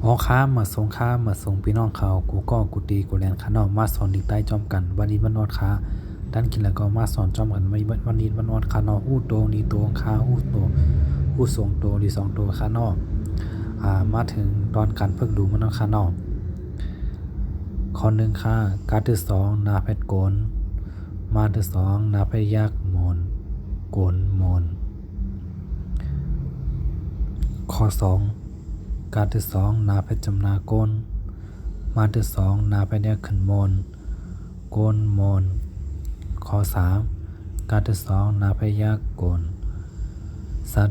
อ๋อค้าเหมือส่งค้าเหมือส่งพี่น้องเขากูก็กูตีกูแลนข้างนอกมาสอนดีใต้จอมกันวันนี้วันนอดค้าด้านกินแล้วก็มาสอนจอมกันวันนี้วันนอดข้างนอกฮู้โตนี่โตค้าฮู้โตฮู้ส่งโตดี2โตข้างนอกมาถึงตอนการฝึกดูมันนอดข้างนอกข้อ1ค่ะการที่2นาเพชรโกนมาที่2นาเพชรยักษ์มนโกนมนข้อ2การที่2นาเพชรจำนาโกนมาที่2นาเพชรยักษ์ขึ้นมนโกนมนข้อ3การที่2นาเพชรยักษ์โกน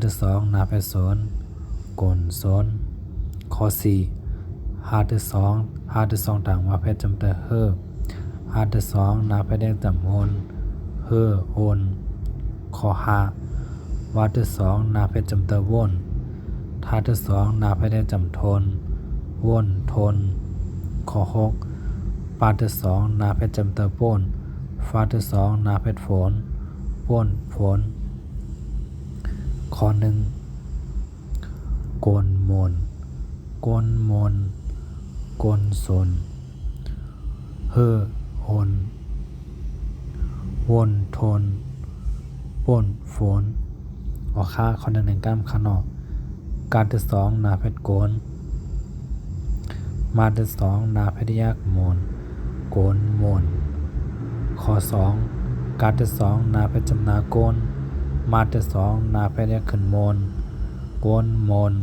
ที่2นาเพชรสนโกนสนข้อ4หาที่2ต่างมาเพชรจำแต่เฮอหาที่2นาเพชรยักษ์จำโอนเฮอโอนข้อ5วาที่2นาเพชรจำแต่วนท่าที่2นาเพชรยักษ์จำทนวนทนข้อ6ปาที่2นาเพชรจำแต่ป่นฟ้าที่2นาเพชรฝนป่นฝนข้อ1โกนมนโกนมนโกนสนเฮอโอนวนทนป่นฝนออกค่าข้อ1 ก้ามข้างนอกการที่2นาเพชรโกนมาที่2นาเพชรยักษ์มนโกนมนข้อ2การที่2นาเพชรจำนาโกนมาที่2นาเพชรยักษ์ขึ้นมนโกนมน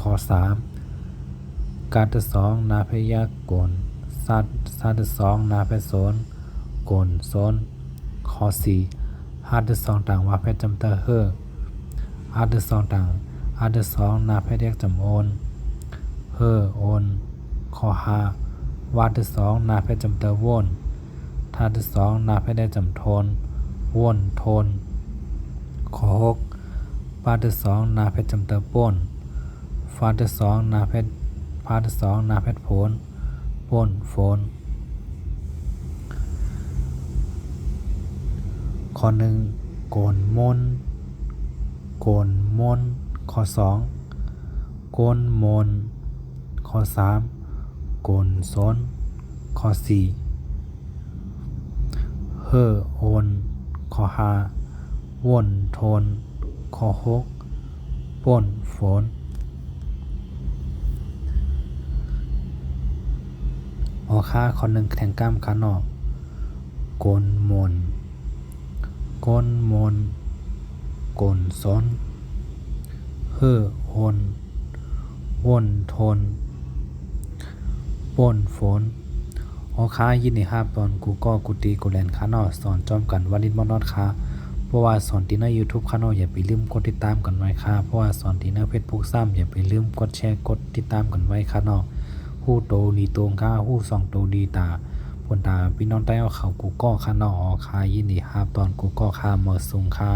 ข้อ3การที่2นาเพชรยักษ์โกนซาที่2นาเพชรสนโกนสนข้อ4หาที่2ต่างว่าเพชรจำเตอเฮอหาที่2ต่างหาที่2นาเพชรยักษ์จำโอนเฮอโอนข้อ5วาที่2นาเพชรจำเตอวนท่าที่2นาเพชรยักษ์จำทนวนทนข้อ6ปาที่2นาเพชรจำเตอป่นฟ้าที่2นาเพชรพาที่2นาเพชรฝนป่นฝนข้อ1โกนมนโกนมนข้อ2โกนมนข้อ3โกนสนข้อ4เฮอโอนข้อ5วนทนข้อ6ป่นฝนออกค่าข้อ1แทงก้ามขานอกโกนมนโกนมนโกนสนเฮอโอนวนทนป่นฝนออค้ายินดีครับตอนกูก็กูตีกูแลนค้านอสอนจอมกันวันนี้มอนอดค้าเพราะว่าสอนที่ใน YouTube ค้านออย่าไปลืมกดติดตามกันไว้ค่ะเพราะว่าสอนที่ใน Facebook ซ้ำอย่าไปลืมกดแชร์กดติดตามกันไว้ค้านอฮู้โตดีตรงค่ะฮู้2โตดีตาผลตาพี่น้องใต้เอาเขากูก็ค้านอออค้ายินดีครับตอนกูก็ค้าเมื่อสูงค่ะ